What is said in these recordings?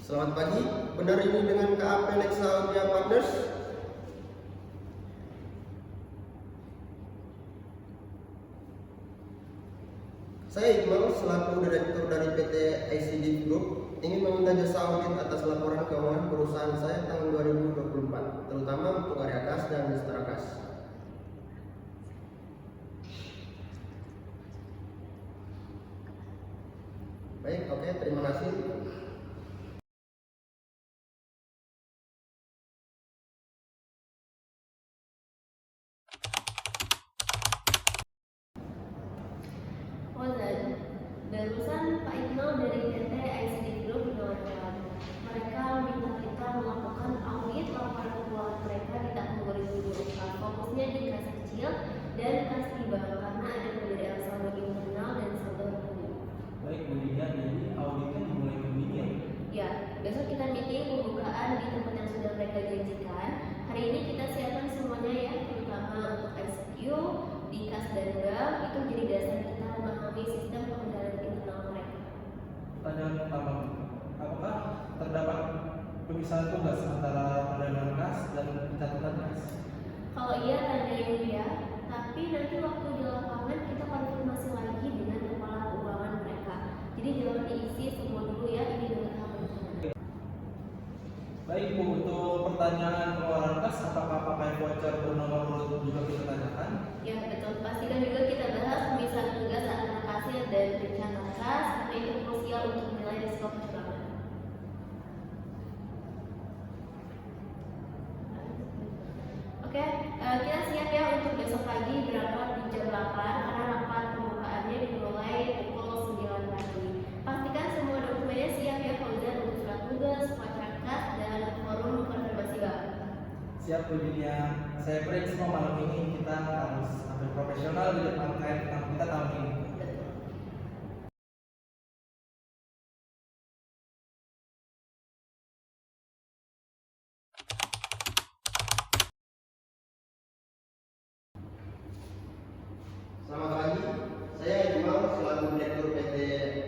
Selamat pagi, benar ini dengan KAP Nexa Audia Partners? Saya Iqbal, selaku Direktur dari PT ICD Group, ingin meminta jasa audit atas laporan keuangan perusahaan saya tahun 2024, terutama untuk area kas dan setara kas. Baik, oke, terima kasih. Barusan Pak Iqbal dari PT ICD Group menawarkan mereka minta kita melakukan audit laporan keuangan mereka di tahun 2024, fokusnya di kas kecil dan kas tiba karena ada perbedaan saldo internal dan saldo rekening. Baik Bu Lydia, jadi auditnya dimulai begini ya? Ya, besok kita meeting pembukaan di tempat yang sudah mereka janjikan. Hari ini kita siapkan semuanya ya, terutama untuk ICQ, di kas dan bank, itu jadi dasar kita memahami sistem pengendalian internal mereka. Pertanyaan pertama, apakah terdapat pemisahan tugas antara pendanaan kas dan pencatatan kas? Kalau iya tanda ya, tapi nanti waktu di lapangan kita konfirmasi lagi dengan kepala keuangan mereka. Jadi jangan diisi semua dulu ya, ini dengan tahap rencana. Baik Bu, untuk pertanyaan pengeluaran kas, apakah pakai voucher bernomor urut juga kita tanyakan? Ya betul, pastikan juga kita bahas pemisahan tugas antara kasir dan rencana kas, karena itu krusial untuk menilai risiko kecurangan. Oke, kita siap ya untuk besok pagi berangkat di jam 8 karena rapat pembukaannya dimulai pukul 9 pagi. Pastikan semua dokumennya siap ya Fauzan, untuk surat tugas, kontrak kas, dan forum konfirmasi bank. Siap Bu Lydia, saya break semua malam ini kita harus sampai profesional di depan klien kita tahun ini. Selamat pagi, saya Iqbal, selaku Direktur PT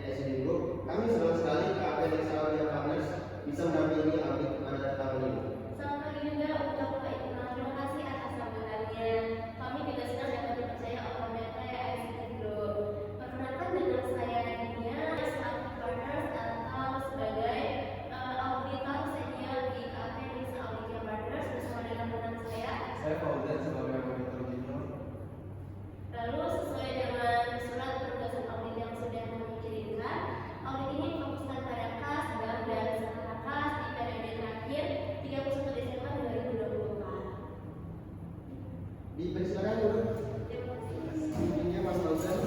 ICD Group. Kami senang sekali KAP Nexa Audia Partners bisa mendampingi audit pada tahun ini. Selamat pagi juga untuk Pak Iqbal. Terima kasih atas sambutannya. Kami juga senang dapat dipercaya oleh PT ICD Group. Perkenalkan dengan saya Dinia, selaku partners atau sebagai auditor senior di KAP Nexa Audia Partners bersama dengan teman saya. Saya Fauzan sebagai auditor junior. Lalu sesuai dengan surat penugasan audit yang sudah kami kirimkan, audit ini fokuskan pada kas, bank, dan setara kas di periode terakhir 31 Desember 2024. Dipersilakan dulu. Terima kasih. Ini Mas Fauzan.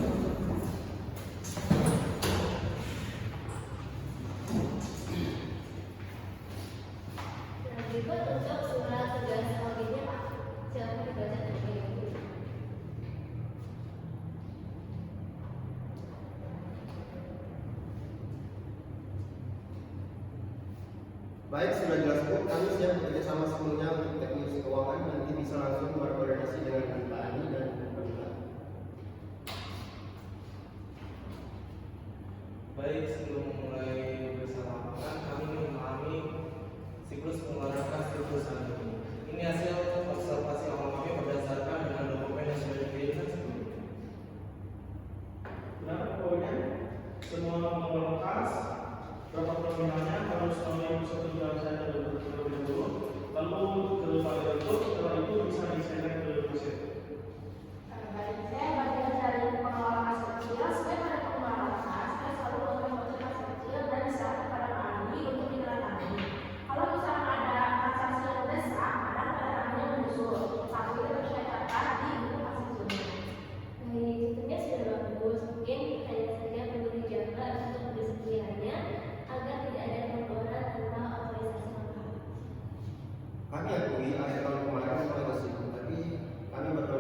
Nah, berikut untuk surat tugas auditnya Pak. Silakan dibaca terlebih dahulu. Baik, sudah jelas Bu, kami siap bekerja sama sepenuhnya untuk teknis keuangan, nanti bisa langsung berkoordinasi dengan Pak Ani dan Pak Dula. Baik, sebelum mulai bersama kami ingin memahami siklus pengeluaran kas di perusahaan ini. Ini hasil observasi awal kami berdasarkan dengan dokumen yang sudah dikirimkan sebelumnya. Benar pokoknya semua pengeluaran kas berapa nominalnya harus melalui satu jelasan terlebih dahulu, lalu ke file itu, setelah itu bisa disesuaikan ke dosen. Saya bagian dari pengelola kas kecil. Sebagai pada pengelola kas, saya selalu melakukan kas kecil dan diserahkan kepada Pak Andi untuk ditangani. Kalau misalnya ada transaksi yang mendesak, kadang keadaannya menyusul. Saat itu harus saya catat di buku kas kecilnya. Baik, sistemnya sudah bagus. Mungkin hanya saja perlu dijaga untuk kebersihannya agar tidak ada pengeluaran tanpa otorisasi lengkap. Kami akui akhir tahun kemarin kita sibuk, tapi kami berkoordinasi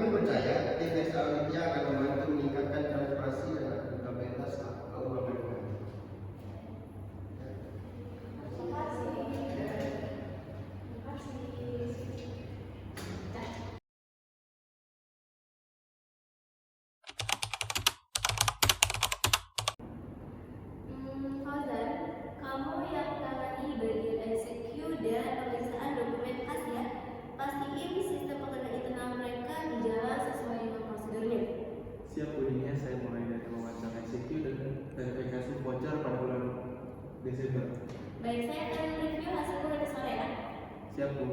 percaya tim desa auditnya akan membantu meningkatkan transparansi dan akuntabilitas keuangan negara. Terima kasih. Fauzan, kamu yang tangani bagian MCQ dan pemeriksaan dokumen khas ya. Pastiin sistem pengenalan internal mereka berjalan sesuai dengan prosedurnya. Siap Bu Dinia, saya mulai dari wawancara ECQ dan verifikasi voucher pada bulan Desember. Baik, saya akan review hasilnya nanti sore ya. Siap Bu.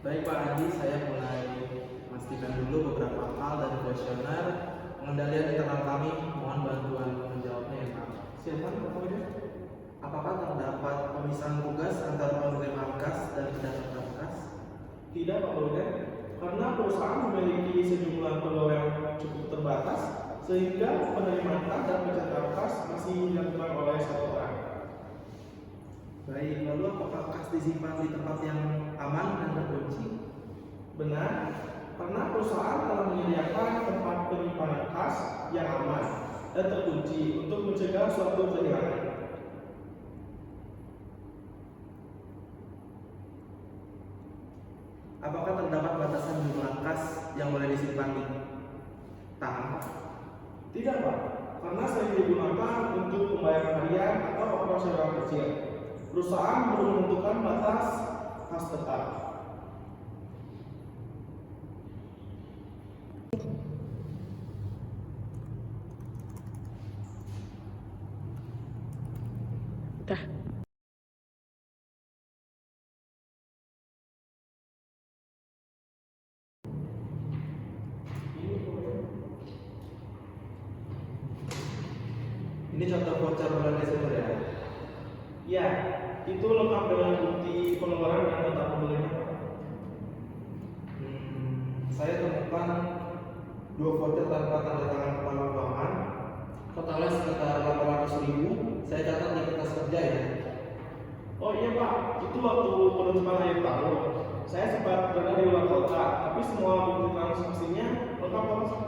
Baik Pak Andi, saya mulai memastikan dulu beberapa hal dari kuesioner pengendalian internal kami. Mohon bantuan menjawabnya ya Pak. Silakan Pak Fauzan. Apakah terdapat pemisahan tugas antara penerima kas dan pedagang kas? Tidak Pak Fauzan, karena perusahaan memiliki sejumlah pegawai yang cukup terbatas, sehingga penerimaan kas dan pencatatan kas masih dilakukan oleh satu orang. Baik, lalu apakah kas disimpan di tempat yang aman dan terkunci? Benar, karena perusahaan telah menyediakan tempat penyimpanan kas yang aman dan terkunci untuk mencegah suatu kehilangan. Apakah terdapat batasan jumlah kas yang boleh disimpan di tangan? Tidak Pak, karena sering digunakan untuk pembayaran harian atau operasional kecil. Perusahaan belum menentukan batas kas tetap. Ini contoh voucher bulan Desember ya? Ya, itu lengkap dengan bukti pengeluaran dan data pembeliannya Pak. Saya temukan 2 voucher tanpa tanda tangan kepala keuangan. Totalnya sekitar 800.000. Saya catat di kertas kerja ya. Oh iya Pak, itu waktu penutupan akhir tahun. Saya sempat berada di luar kota, tapi semua bukti transaksinya lengkap Pak.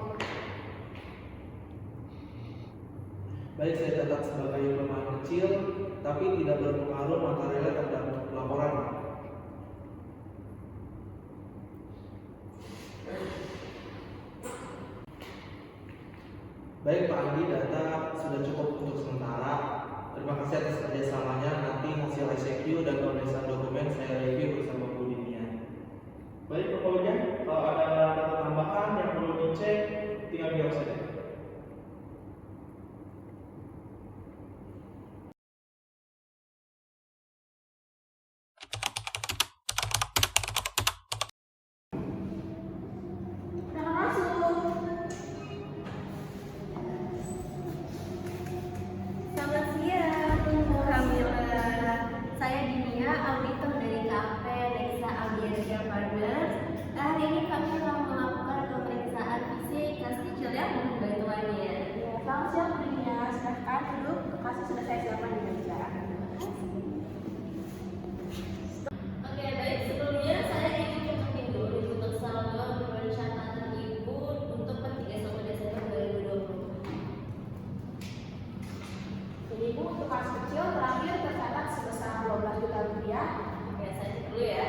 Baik, saya catat sebagai kelemahan kecil, tapi tidak berpengaruh materialnya terhadap laporan. Baik Pak Andi, data sudah cukup untuk sementara. Terima kasih atas kerjasamanya. Nanti hasil ECQ dan pemeriksaan dokumen saya review bersama Bu Dinia. Baik Pak Fauzan, kalau ada data tambahan yang perlu dicek, tinggal bilang saja. Terima kasih. Selamat siang, Bu Kamila. Saya Dinia, auditor dari KP Desa Abiaria Partners. Hari ini kami akan melakukan pemeriksaan fisik kas kecil ya, mohon bantuannya. Ya, selamat siang Bu Dinia. Silahkan duduk, kasih sudah saya siapkan di meja. Oke, baik. Sebelumnya saya ingin mengucapkan dulu untuk saldo perencanaan Ibu untuk per 31 Desember 2020. Jadi Bu, untuk kas kecil terakhir tercatat sebesar 12 juta rupiah. Oke, saya cek dulu ya.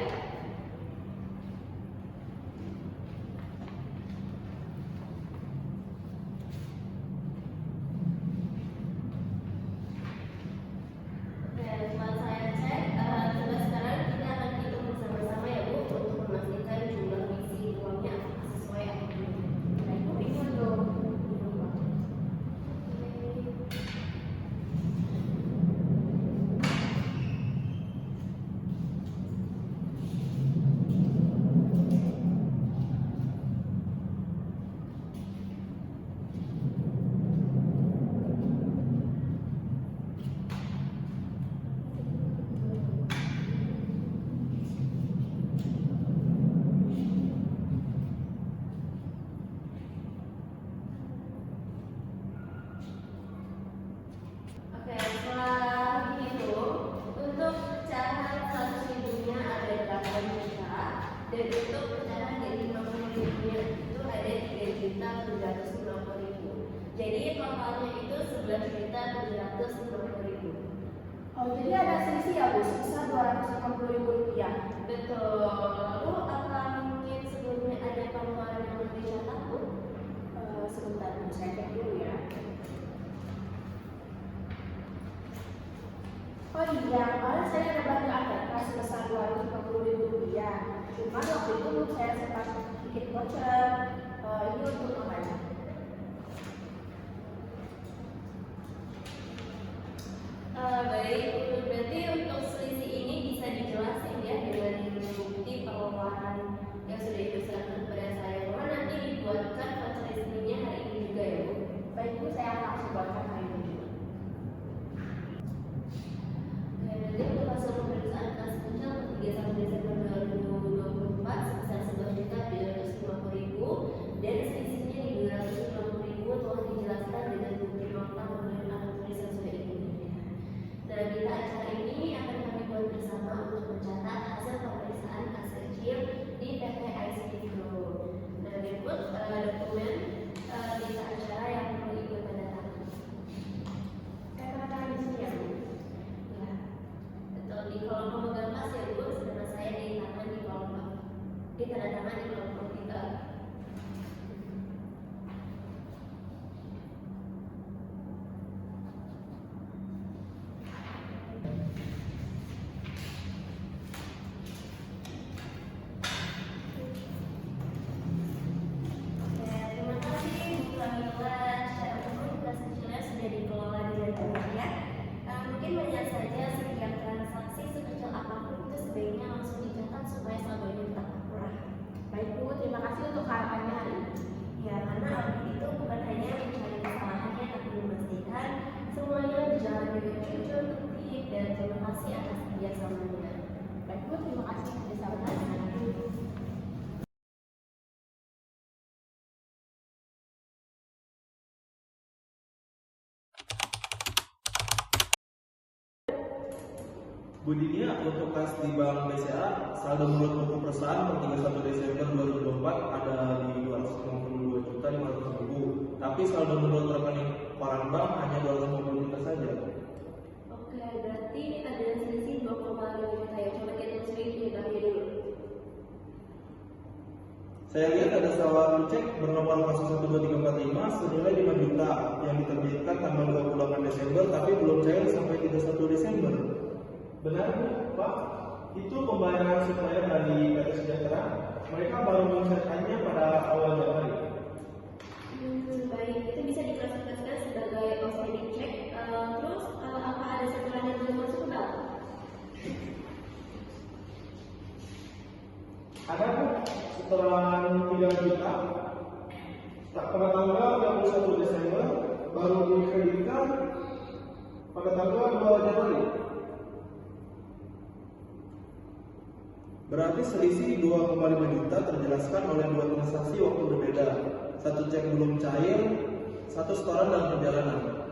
Jadi ada selisih ya Bu, sebesar Rp250.000. Betul. Lalu apa mungkin sebelumnya ada pengeluaran yang lebih catat, Bu? Sebentar Bu, saya cek dulu ya. Oh iya, kemarin saya ada belanja ATK sebesar Rp250.000. Cuma waktu itu belum saya sempat bikin voucher. Ini untuk namanya. Baik, berarti untuk selisih ini bisa dijelasin ya dengan bukti pengeluaran yang sudah Ibu serahkan kepada saya. Bahwa nanti dibuatkan voucher resminya hari ini juga ya, Bu. Baik Bu, saya akan langsung buatkan hari ini juga. Berarti untuk hasil pemeriksaan kas kerja untuk 31 Desember 2024 sebesar Rp11.250.000 dan selisihnya di Rp250.000 telah dijelaskan dengan bukti nota pemberian tulisan sudah ini. Nah, kita acara ini akan kami buat bersama untuk mencatat hasil pemeriksaan kas kecil di PT ICT Group. Nah, berikut dokumen berita acara yang perlu Ibu tanda tangan. Saya tanda tangan di sini ya Bu. Ya, betul, di kolom pemegang kas ya Bu, sedangkan saya di tanda tangan di kolom kita. Terima kasih Bu Kamila. Secara umum kas kecilnya sudah dikelola dengan baik ya. Mungkin banyak saja setiap transaksi sekecil apapun itu sebaiknya langsung dicatat supaya saldonya tetap akurat. Baik Bu, terima kasih untuk harapannya hari ini. Ya, karena audit itu bukan hanya mencari kesalahannya, tapi memastikan semuanya berjalan dengan jujur, tertib, dan terima kasih atas kerjasamanya. Baik Bu, terima kasih kerjasamanya. Bu Dinia, untuk kas di Bank BCA, saldo menurut buku perusahaan per 31 Desember 2024 ada di Rp252.500.000. Tapi saldo menurut rekening koran bank hanya Rp250 juta saja. Oke, berarti ada selisih 2,5 juta ya. Coba kita selidiki bagi dulu. Saya lihat ada salah cek bernomor kasus 12345 senilai 5 juta yang diterbitkan tanggal 28 Desember tapi belum cair sampai 31 Desember. Benar Bu, Pak. Itu pembayaran supplier dari PT Sejahtera. Mereka baru mencatatkannya pada awal Januari. Baik, itu bisa diklasifikasikan sebagai outstanding check. Terus apa ada setoran yang belum masuk ke bank? Ada Bu, setoran 3 juta. Pada tanggal 31 Desember baru dikreditkan pada tanggal 2 Januari. Berarti selisih 2,5 juta terjelaskan oleh dua transaksi waktu berbeda. Satu cek belum cair, satu setoran dalam perjalanan.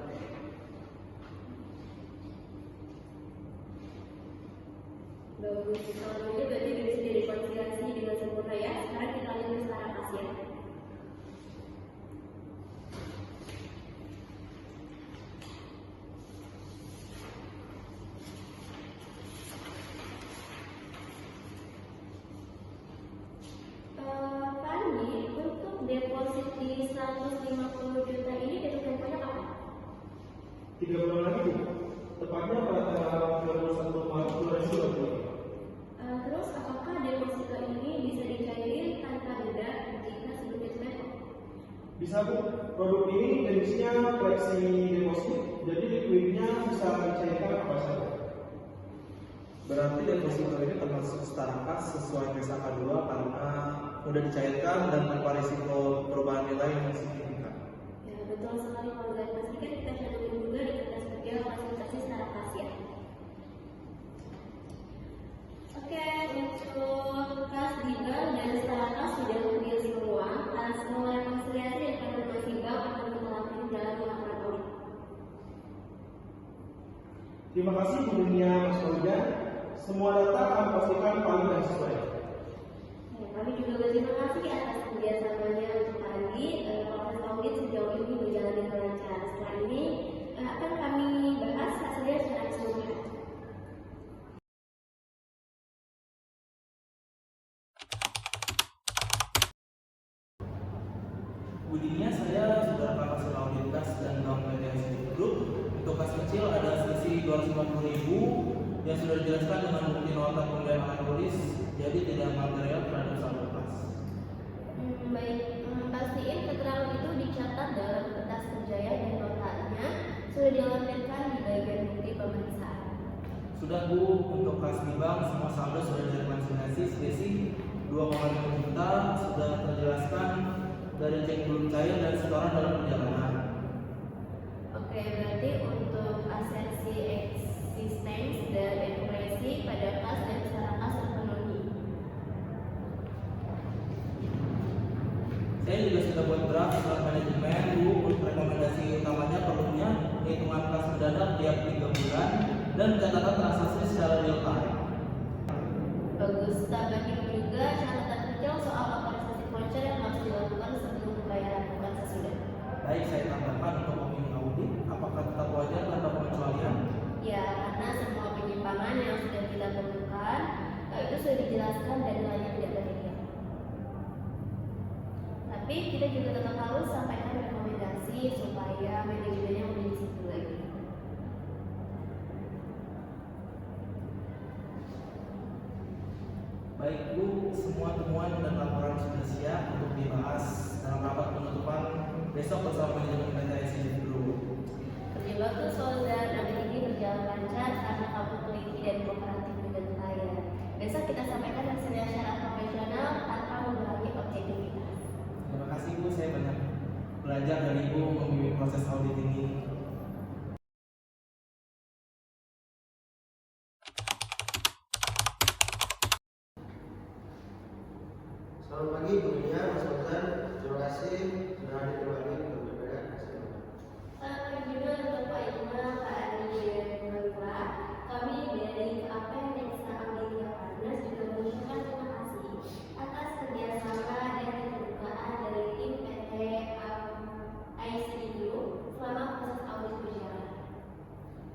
Bagus, kalau ini berarti bisa direkonsiliasi dengan sempurna ya. Sekarang kita lanjut ke setara kas ya. Fandi, untuk deposit di 150 juta ini deposit tempatnya kapan? 3 bulan lagi Bu, tepatnya pada tanggal 31 Maret 2020. Terus apakah deposito ini bisa dicairin tanpa denda jika sebelumnya disetor? Bisa Bu, produk ini jenisnya flexi deposit, jadi likuidnya bisa dicairkan apa saja. Berarti deposito ini termasuk setara kas sesuai PSAK 2 karena mudah dicairkan dan tanpa risiko perubahan nilai yang signifikan. Ya, betul sekali kalau saya pastikan kita cantumin juga di kertas kerja fasilitasi setara kas ya. Oke, untuk kas di bank dan setara kas sudah clear semua. Semua rekonsiliasi dan konfirmasi bank akan kita lakukan dalam laporan audit. Terima kasih Bu Dunia Mas Fauzan. Semua data kami pastikan valid dan sesuai. Ya, kami juga berterima kasih atas kerjasamanya untuk tadi. Proses audit sejauh ini berjalan dengan lancar. Setelah ini akan kami bahas hasilnya secara keseluruhan. Rp250.000 yang sudah dijelaskan dengan bukti nota pembelian alat tulis, jadi tidak material terhadap saldo kas. Pastiin keterangan itu dicatat dalam kertas kerjanya dan notanya sudah dilampirkan di bagian bukti pemeriksaan. Sudah Bu, untuk kas di bank semua saldo sudah direkonsiliasi selisih 2,5 juta, sudah terjelaskan dari cek belum cair dan setoran dalam perjalanan. Oke, berarti untuk asensi eksistensi dan ekspresi pada kas dan secara kas terpenuhi. Saya juga sudah buat draft surat manajemen Bu, untuk rekomendasi utamanya perlunya hitungan kas mendadak tiap 3 bulan dan catatan transaksi secara real time. Bagus, tambahin juga catatan kecil soal otorisasi voucher yang harus dilakukan sebelum pembayaran, bukan sesudah. Baik, saya tambahkan untuk opini audit, apakah tetap wajar tanpa pengecualian? Ya, karena semua penyimpangan yang sudah kita temukan itu sudah dijelaskan dan nilainya tidak terlihat. Tapi kita juga tetap harus sampaikan rekomendasi supaya manajemennya lebih disiplin lagi. Baik Bu, semua temuan dan laporan sudah siap untuk dibahas dalam rapat penutupan besok bersama manajemen PT ICD Group. Kerja bagus Solda, nanti ini berjalan lancar karena kamu teliti dan kooperatif dengan saya. Besok kita sampaikan hasilnya secara profesional tanpa mengurangi objektivitas. Terima kasih Bu, saya banyak belajar dari Ibu membimbing proses audit ini. Selamat pagi Bu Nia, Mas Fauzan. Terima kasih sudah hadir kembali untuk berbeda. Selamat juga untuk Pak Iqbal, Pak Adi, dan Bu Nurula. Kami dari KPM Desa Auditia Partners juga mengucapkan terima kasih atas kerjasama dan keterbukaan dari tim PT ICD Group selama proses audit berjalan.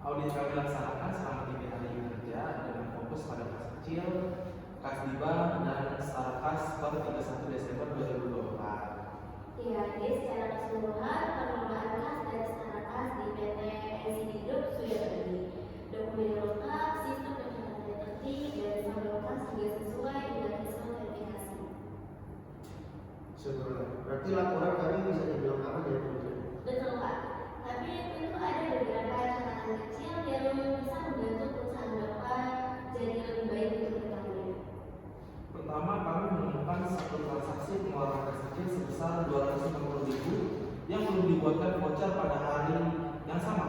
Audit kami laksanakan selama 3 hari kerja dengan fokus pada kas kecil, kas di bank, dan setara kas per 31 Desember 2024. Ya, jadi secara keseluruhan pengelolaan kas dan setara kas di PT ICD Group sudah berdiri. Dokumen lengkap, sistem pencatatan tertib, dan saldo kas juga sesuai dengan hasil verifikasi. Syukurlah. Berarti laporan kami bisa dibilang aman ya Bu? Betul Pak, tapi tentu ada beberapa catatan kecil yang bisa membantu perusahaan Bapak jadi lebih baik untuk depannya. Pertama, kami menemukan satu transaksi pengeluaran kas kecil sebesar Rp250.000 yang belum dibuatkan voucher pada hari yang sama.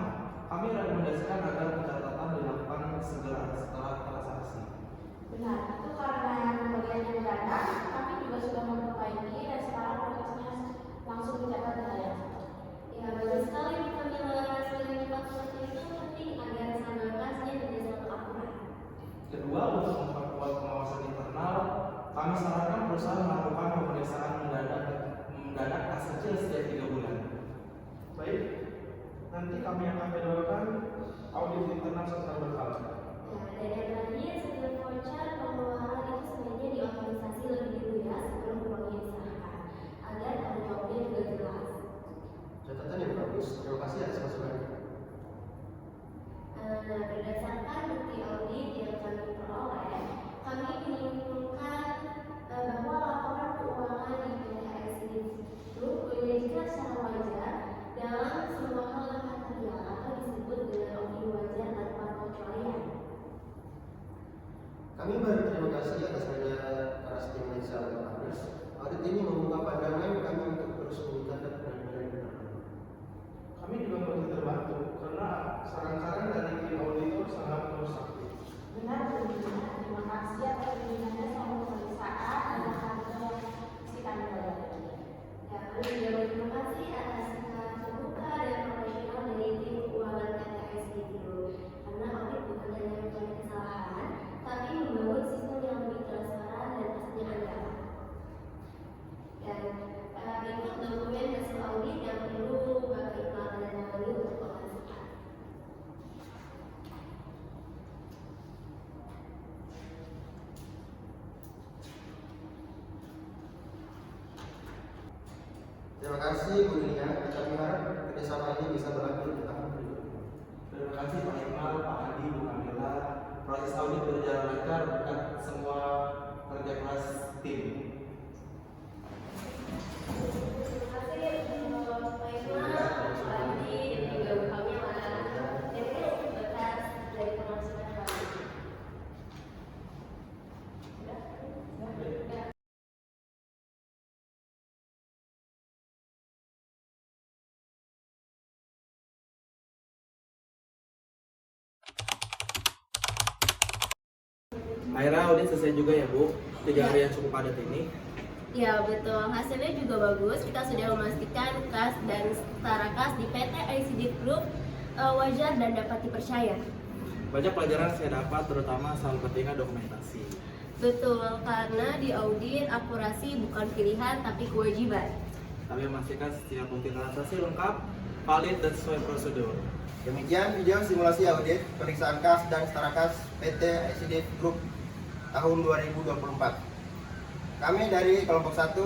Kami rekomendasikan agar pencatatan dilakukan segera setelah transaksi. Benar, itu karena pembagiannya mendadak, kami juga sudah memperbaiki dan sekarang prosesnya langsung dicatat di layar. Ya, bagus sekali pemilihan hasil yang cepat seperti itu penting agar saldo kasnya tidak selalu akurat. Kedua, untuk memperkuat pengawasan internal, kami sarankan perusahaan melakukan pemeriksaan mendadak kas kecil setiap 3 bulan. Baik, nanti kami akan jadwalkan audit internal secara berkala. Ya, dan yang terakhir sebelum voucher pengeluaran itu sebenarnya diotorisasi lebih dulu ya sebelum uangnya diserahkan agar tanggung jawabnya juga jelas. Catatan yang bagus. Terima kasih atas masukannya. Nah, berdasarkan bukti audit yang kami peroleh, kami menyimpulkan bahwa laporan keuangan di PT ICD Group menyajikan secara wajar dalam semua hal yang material atau disebut dengan opini wajar tanpa pengecualian. Kami berterima kasih atas kerja keras tim Desa Auditia Partners. Audit ini membuka pandangan kami untuk terus meningkatkan penanganan internal. Kami juga merasa terbantu karena saran-saran dari tim auditor sangat konstruktif. Benar, terima kasih atas bimbingannya selama pemeriksaan dan hal-hal yang mesti kami pelajari. Ya, kami juga berterima kasih atas sikap terbuka dan profesional dari tim keuangan PT ICD Group karena audit bukan hanya mencari kesalahan, tapi membangun sistem yang lebih transparan dan pastinya akurat. Dan berikut dokumen hasil audit yang perlu Bapak Iqbal tandatangani untuk pemasukan. Terima kasih Bu Nia. Kami harap kerjasama ini bisa berlanjut di tahun berikutnya. Terima kasih Pak Iqbal, Pak Adi, Bu Kamila. Proses audit berjalan lancar berkat semua kerja keras tim. Terima kasih untuk Pak Iqbal, Pak Andi, dan juga Bu Kamila. Dan ini untuk berkas dari pemasukan kami. Sudah? Akhirnya audit selesai juga ya Bu. 3 hari yang cukup padat ini. Ya betul, hasilnya juga bagus. Kita sudah memastikan kas dan setara kas di PT ICD Group wajar dan dapat dipercaya. Banyak pelajaran yang saya dapat, terutama soal pentingnya dokumentasi. Betul, karena di audit akurasi bukan pilihan tapi kewajiban. Kami memastikan setiap bukti transaksi lengkap, valid, dan sesuai prosedur. Demikian video simulasi audit periksaan kas dan setara kas PT ICD Group tahun 2024. Kami dari kelompok 1